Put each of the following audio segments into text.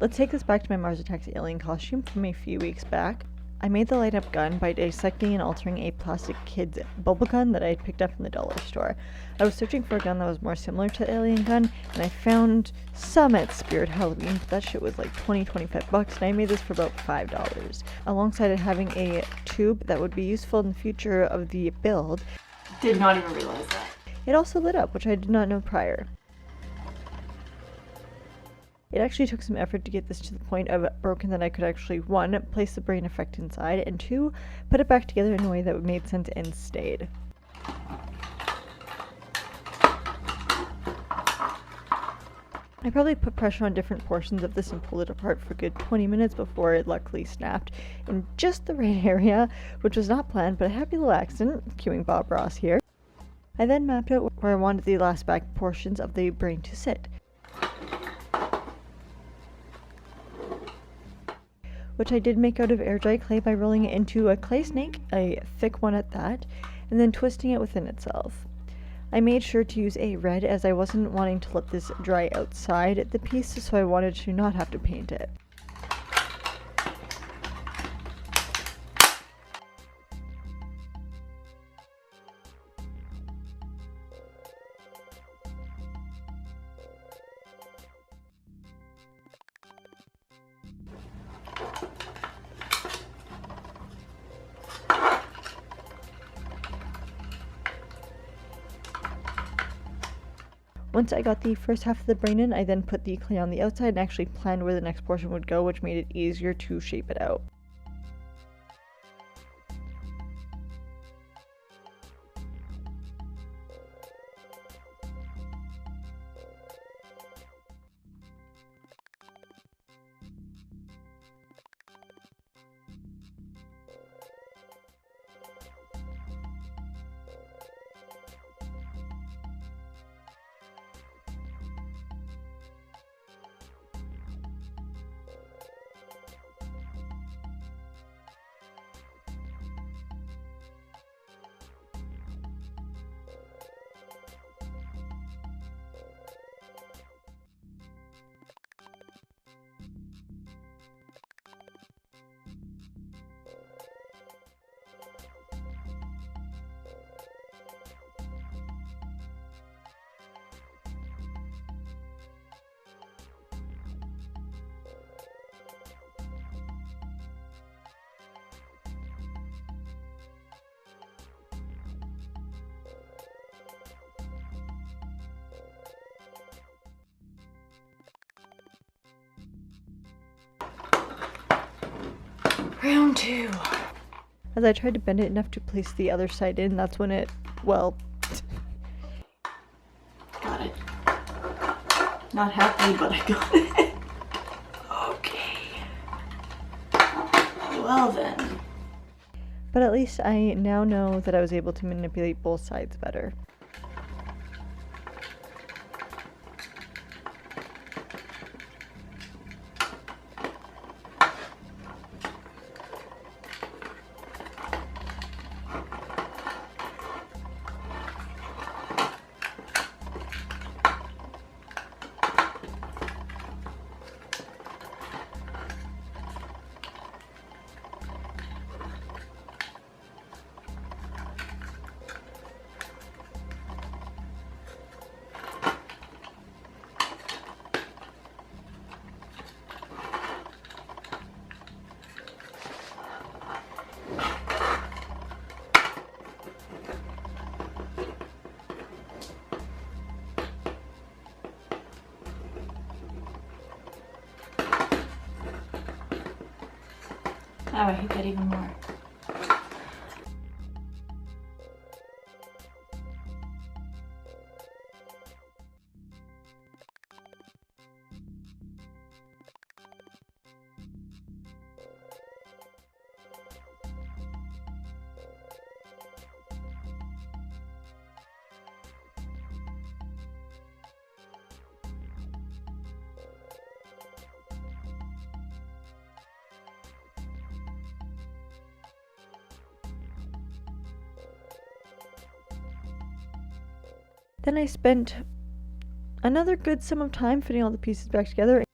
Let's take this back to my Mars Attacks alien costume from a few weeks back. I made the light up gun by dissecting and altering a plastic kid's bubble gun that I had picked up from the dollar store. I was searching for a gun that was more similar to the alien gun, and I found some at Spirit Halloween, but that shit was like $25, and I made this for about $5. Alongside it having a tube that would be useful in the future of the build. Did not even realize that. It also lit up, which I did not know prior. It actually took some effort to get this to the point of broken that I could actually, 1, place the brain effect inside, and 2, put it back together in a way that made sense and stayed. I probably put pressure on different portions of this and pulled it apart for a good 20 minutes before it luckily snapped in just the right area, which was not planned, but a happy little accident, cueing Bob Ross here. I then mapped out where I wanted the last back portions of the brain to sit, which I did make out of air dry clay by rolling it into a clay snake, a thick one at that, and then twisting it within itself. I made sure to use a red as I wasn't wanting to let this dry outside the piece, so I wanted to not have to paint it. Once I got the first half of the brain in, I then put the clay on the outside and actually planned where the next portion would go, which made it easier to shape it out. Round 2. As I tried to bend it enough to place the other side in, that's when it, well... Got it. Not happy, but I got it. Okay. Well then. But at least I now know that I was able to manipulate both sides better. Oh, I hate that even more. Then I spent another good sum of time fitting all the pieces back together.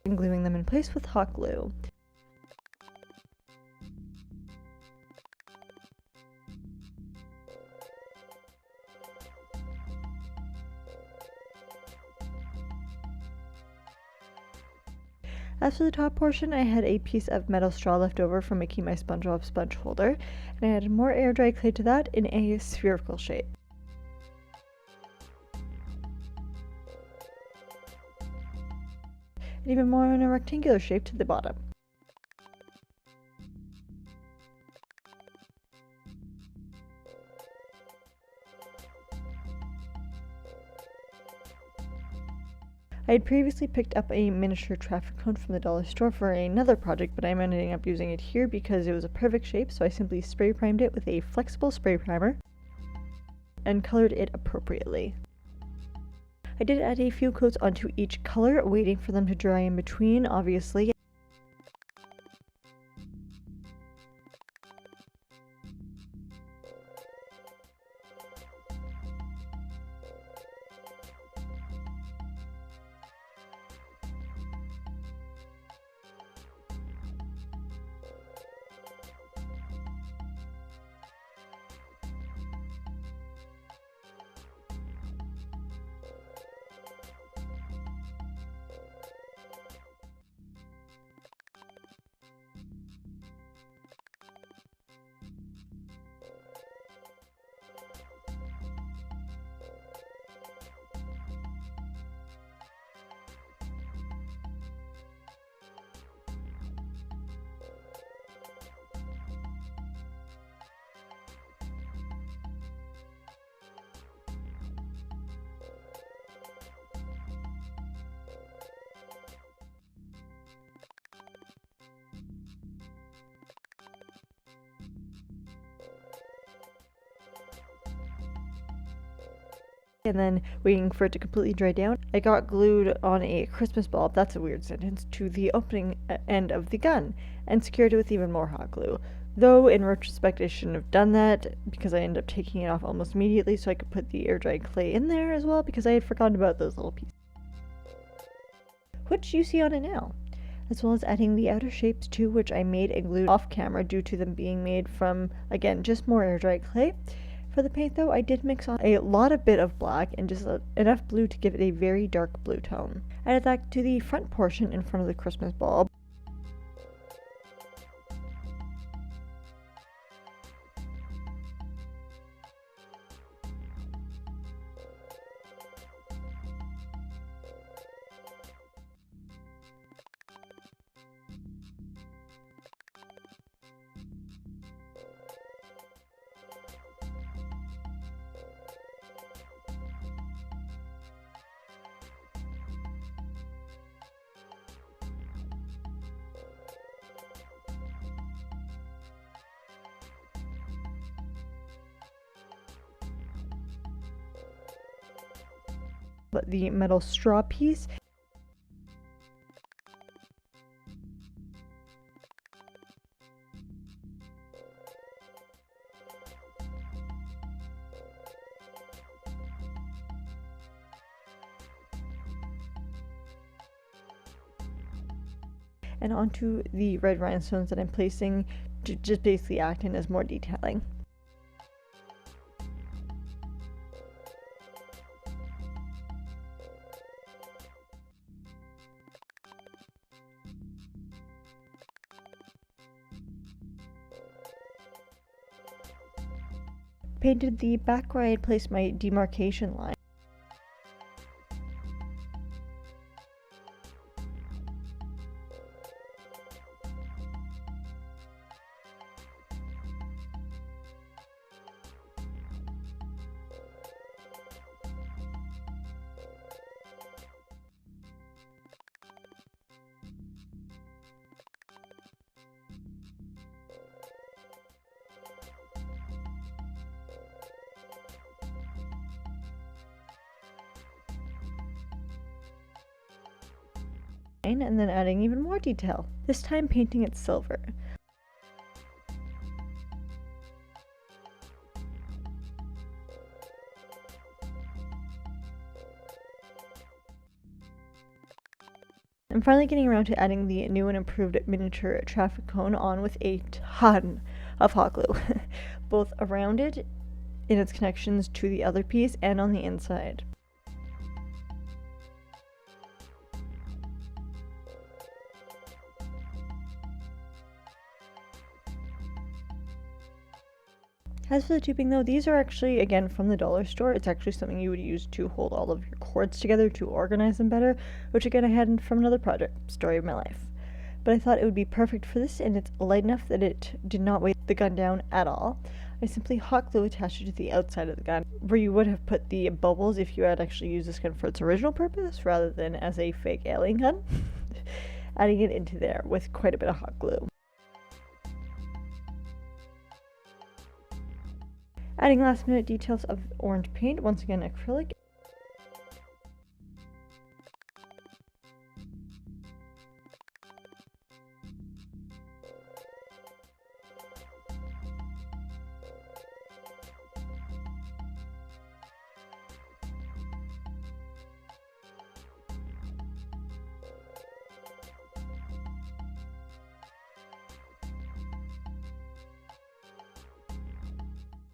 and gluing them in place with hot glue. As for the top portion, I had a piece of metal straw left over from making my SpongeBob sponge holder, and I added more air dry clay to that in a spherical shape. And even more in a rectangular shape to the bottom. I had previously picked up a miniature traffic cone from the dollar store for another project, but I'm ending up using it here because it was a perfect shape, so I simply spray primed it with a flexible spray primer and colored it appropriately. I did add a few coats onto each color, waiting for them to dry in between, obviously. And then, waiting for it to completely dry down, I got glued on a Christmas bulb, that's a weird sentence, to the opening end of the gun, and secured it with even more hot glue. Though, in retrospect, I shouldn't have done that, because I ended up taking it off almost immediately so I could put the air-dried clay in there as well, because I had forgotten about those little pieces, which you see on it now. As well as adding the outer shapes too, which I made and glued off camera due to them being made from, again, just more air-dried clay. For the paint though, I did mix on a bit of black and just enough blue to give it a very dark blue tone. I added that to the front portion in front of the Christmas bulb. But the metal straw piece. And onto the red rhinestones that I'm placing to just basically acting as more detailing. Painted the back where I had placed my demarcation line. And then adding even more detail, this time painting it silver. I'm finally getting around to adding the new and improved miniature traffic cone on with a ton of hot glue, both around it in its connections to the other piece and on the inside. As for the tubing though, these are actually, again, from the dollar store. It's actually something you would use to hold all of your cords together to organize them better, which again I had from another project, story of my life. But I thought it would be perfect for this, and it's light enough that it did not weigh the gun down at all. I simply hot glue attached it to the outside of the gun, where you would have put the bubbles if you had actually used this gun for its original purpose, rather than as a fake alien gun. Adding it into there with quite a bit of hot glue. Adding last minute details of orange paint, once again acrylic.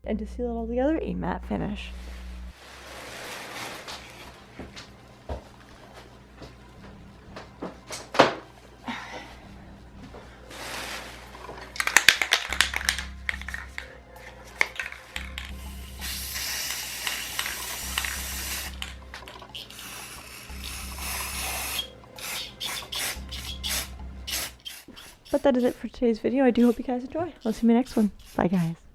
And to seal it all together, a matte finish. But that is it for today's video. I do hope you guys enjoy. I'll see you in the next one. Bye guys.